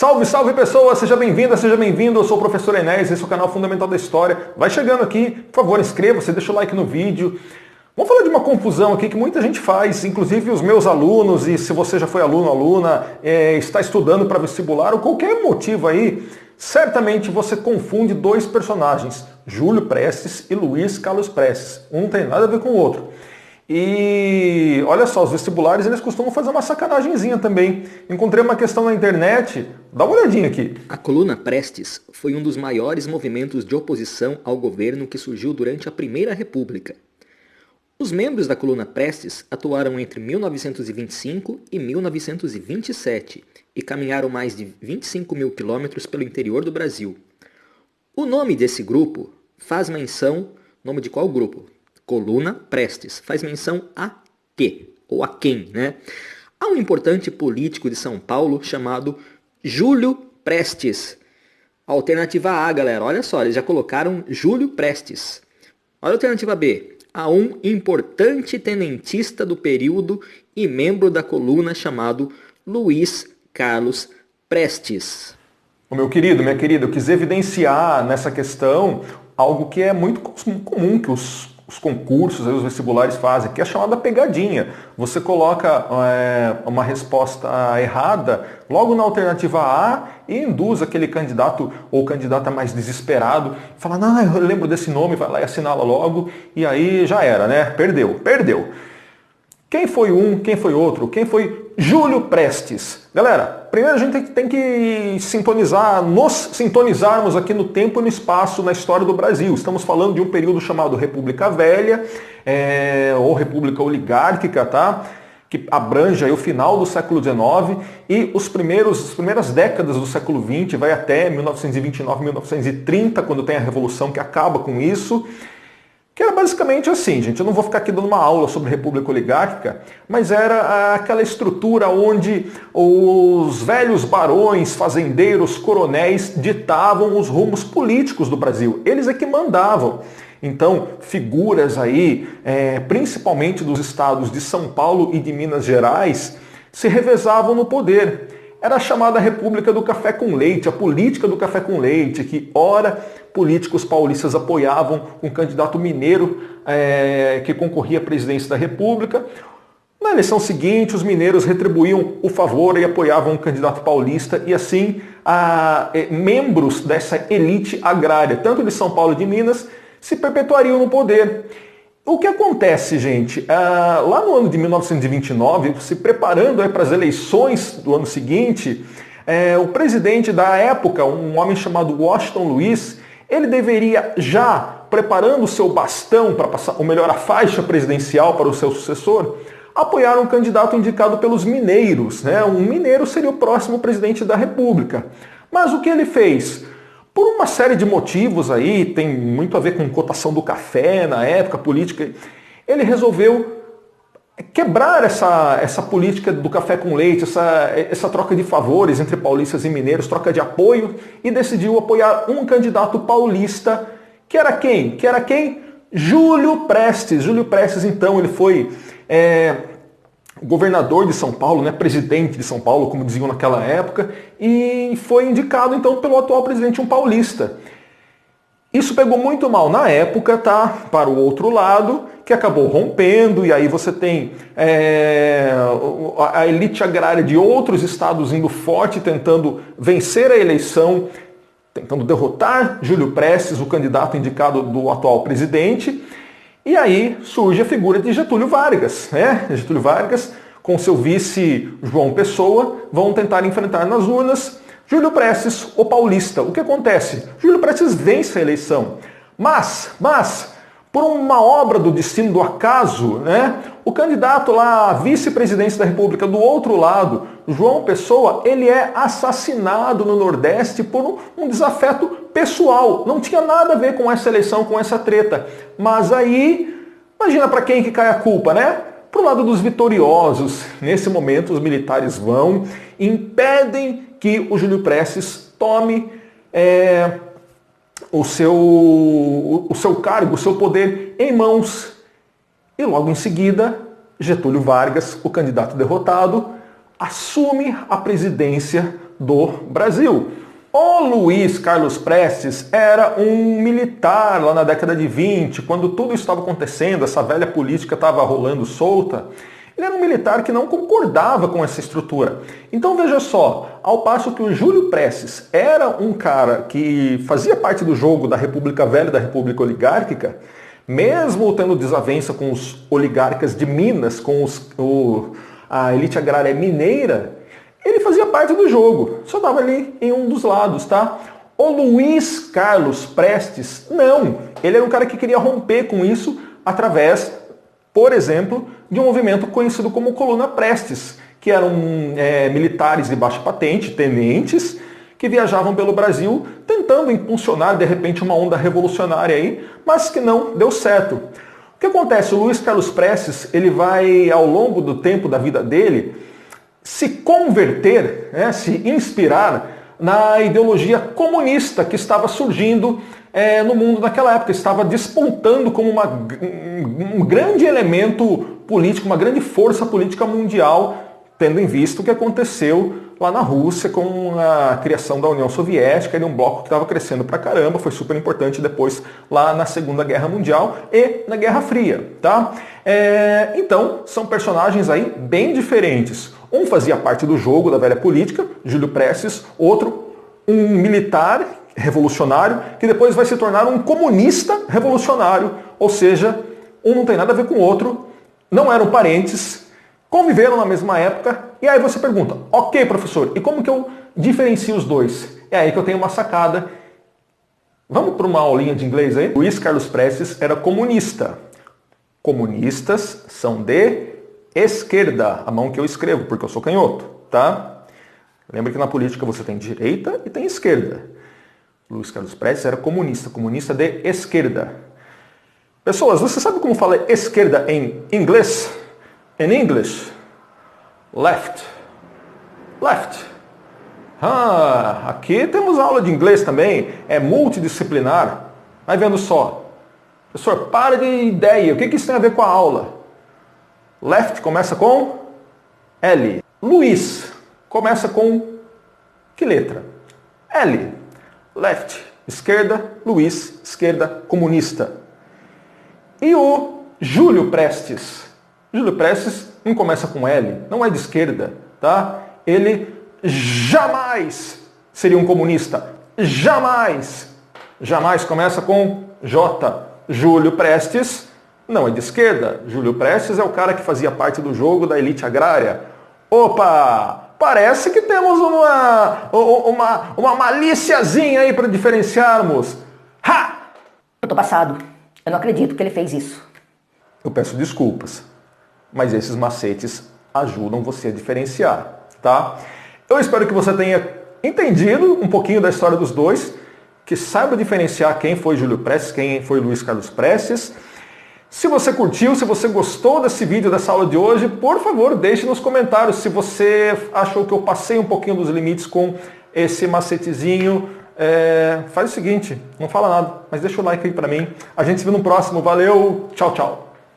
Salve, salve pessoas, seja bem-vinda, seja bem-vindo, eu sou o professor Enéas, esse é o canal Fundamental da História. Vai chegando aqui, por favor, inscreva-se, deixa o like no vídeo. Vamos falar de uma confusão aqui que muita gente faz, inclusive os meus alunos, e se você já foi aluno ou aluna, está estudando para vestibular ou qualquer motivo aí, certamente você confunde dois personagens, Júlio Prestes e Luiz Carlos Prestes. Um não tem nada a ver com o outro. E olha só, os vestibulares eles costumam fazer uma sacanagemzinha também. Encontrei uma questão na internet, dá uma olhadinha aqui. A coluna Prestes foi um dos maiores movimentos de oposição ao governo que surgiu durante a Primeira República. Os membros da coluna Prestes atuaram entre 1925 e 1927 e caminharam mais de 25 mil quilômetros pelo interior do Brasil. O nome desse grupo faz menção... Nome de qual grupo? Coluna Prestes. Faz menção a quê? Ou a quem, né? Há um importante político de São Paulo chamado Júlio Prestes. Alternativa A, galera. Olha só, eles já colocaram Júlio Prestes. Olha a alternativa B. Há um importante tenentista do período e membro da coluna chamado Luiz Carlos Prestes. Meu querido, minha querida, eu quis evidenciar nessa questão algo que é muito comum que os concursos, os vestibulares fazem, que é a chamada pegadinha. Você coloca uma resposta errada logo na alternativa A e induz aquele candidato ou candidata mais desesperado, fala, não, eu lembro desse nome, vai lá e assinala logo, e aí já era, né? Perdeu. Quem foi um, quem foi outro? Quem foi Júlio Prestes? Galera, primeiro a gente tem que nos sintonizarmos aqui no tempo e no espaço na história do Brasil. Estamos falando de um período chamado República Velha, ou República Oligárquica, tá? Que abrange aí o final do século XIX e as primeiras décadas do século XX, vai até 1929, 1930, quando tem a Revolução que acaba com isso. Que era basicamente assim, gente, eu não vou ficar aqui dando uma aula sobre República Oligárquica, mas era aquela estrutura onde os velhos barões, fazendeiros, coronéis ditavam os rumos políticos do Brasil. Eles é que mandavam. Então, figuras aí, principalmente dos estados de São Paulo e de Minas Gerais, se revezavam no poder. Era a chamada República do Café com Leite, a política do café com leite, que ora políticos paulistas apoiavam um candidato mineiro que concorria à presidência da República. Na eleição seguinte, os mineiros retribuíam o favor e apoiavam um candidato paulista, e assim membros dessa elite agrária, tanto de São Paulo e de Minas, se perpetuariam no poder. O que acontece, gente? Lá no ano de 1929, se preparando para as eleições do ano seguinte, o presidente da época, um homem chamado Washington Luiz, ele deveria já, preparando o seu bastão para passar, ou melhor, a faixa presidencial para o seu sucessor, apoiar um candidato indicado pelos mineiros, né? Um mineiro seria o próximo presidente da República. Mas o que ele fez? Por uma série de motivos aí, tem muito a ver com cotação do café na época, política, ele resolveu quebrar essa política do café com leite, essa troca de favores entre paulistas e mineiros, troca de apoio, e decidiu apoiar um candidato paulista, que era quem? Júlio Prestes. Júlio Prestes, então, ele foi governador de São Paulo, né, presidente de São Paulo, como diziam naquela época, e foi indicado então pelo atual presidente, um paulista. Isso pegou muito mal na época, tá? Para o outro lado, que acabou rompendo, e aí você tem a elite agrária de outros estados indo forte, tentando vencer a eleição, tentando derrotar Júlio Prestes, o candidato indicado do atual presidente. E aí surge a figura de Getúlio Vargas, né? Getúlio Vargas, com seu vice João Pessoa, vão tentar enfrentar nas urnas Júlio Prestes, o paulista. O que acontece? Júlio Prestes vence a eleição, mas por uma obra do destino, do acaso, né? O candidato lá à vice-presidência da República do outro lado, João Pessoa, ele é assassinado no Nordeste por um desafeto pessoal. Não tinha nada a ver com essa eleição, com essa treta. Mas aí, imagina para quem que cai a culpa, né? Pro lado dos vitoriosos. Nesse momento, os militares vão, impedem que o Júlio Prestes tome o seu cargo, o seu poder em mãos. E logo em seguida, Getúlio Vargas, o candidato derrotado, assume a presidência do Brasil. O Luiz Carlos Prestes era um militar lá na década de 20, quando tudo estava acontecendo, essa velha política estava rolando solta. Ele era um militar que não concordava com essa estrutura. Então veja só, ao passo que o Júlio Prestes era um cara que fazia parte do jogo da República Velha e da República Oligárquica, mesmo tendo desavença com os oligarcas de Minas, com a elite agrária mineira, ele fazia parte do jogo, só estava ali em um dos lados, tá? O Luiz Carlos Prestes, não. Ele era um cara que queria romper com isso através, por exemplo, de um movimento conhecido como Coluna Prestes, que eram militares de baixa patente, tenentes, que viajavam pelo Brasil tentando impulsionar, de repente, uma onda revolucionária aí, mas que não deu certo. O que acontece? O Luiz Carlos Prestes, ele vai, ao longo do tempo da vida dele, se converter, se inspirar na ideologia comunista que estava surgindo no mundo naquela época, estava despontando como um grande elemento político, uma grande força política mundial, tendo em vista o que aconteceu lá na Rússia com a criação da União Soviética, de um bloco que estava crescendo pra caramba, foi super importante depois lá na Segunda Guerra Mundial e na Guerra Fria, tá? Então, são personagens aí bem diferentes. Um fazia parte do jogo da velha política, Júlio Prestes, outro um militar revolucionário, que depois vai se tornar um comunista revolucionário, ou seja, um não tem nada a ver com o outro, não eram parentes, conviveram na mesma época, e aí você pergunta, ok, professor, e como que eu diferencio os dois? É aí que eu tenho uma sacada. Vamos para uma aulinha de inglês aí? Luiz Carlos Prestes era comunista. Comunistas são de esquerda, a mão que eu escrevo, porque eu sou canhoto, tá? Lembra que na política você tem direita e tem esquerda. Luiz Carlos Prestes era comunista, comunista de esquerda. Pessoas, você sabe como fala esquerda em inglês? In English, left. Left. Ah, aqui temos aula de inglês também, é multidisciplinar. Vai vendo só. Professor, para de ideia, o que isso tem a ver com a aula? Left começa com L. Luiz começa com que letra? L. Left, esquerda, Luiz, esquerda, comunista. E o Júlio Prestes? Júlio Prestes não começa com L, não é de esquerda, tá? Ele jamais seria um comunista. Jamais. Jamais começa com J. Júlio Prestes não é de esquerda. Júlio Prestes é o cara que fazia parte do jogo da elite agrária. Opa! Parece que temos uma malíciazinha aí para diferenciarmos. Ha! Eu tô passado. Eu não acredito que ele fez isso. Eu peço desculpas, mas esses macetes ajudam você a diferenciar, tá? Eu espero que você tenha entendido um pouquinho da história dos dois, que saiba diferenciar quem foi Júlio Prestes, quem foi Luiz Carlos Prestes. Se você curtiu, se você gostou desse vídeo, dessa aula de hoje, por favor, deixe nos comentários se você achou que eu passei um pouquinho dos limites com esse macetezinho. Faz o seguinte, não fala nada, mas deixa o like aí pra mim. A gente se vê no próximo. Valeu, tchau, tchau.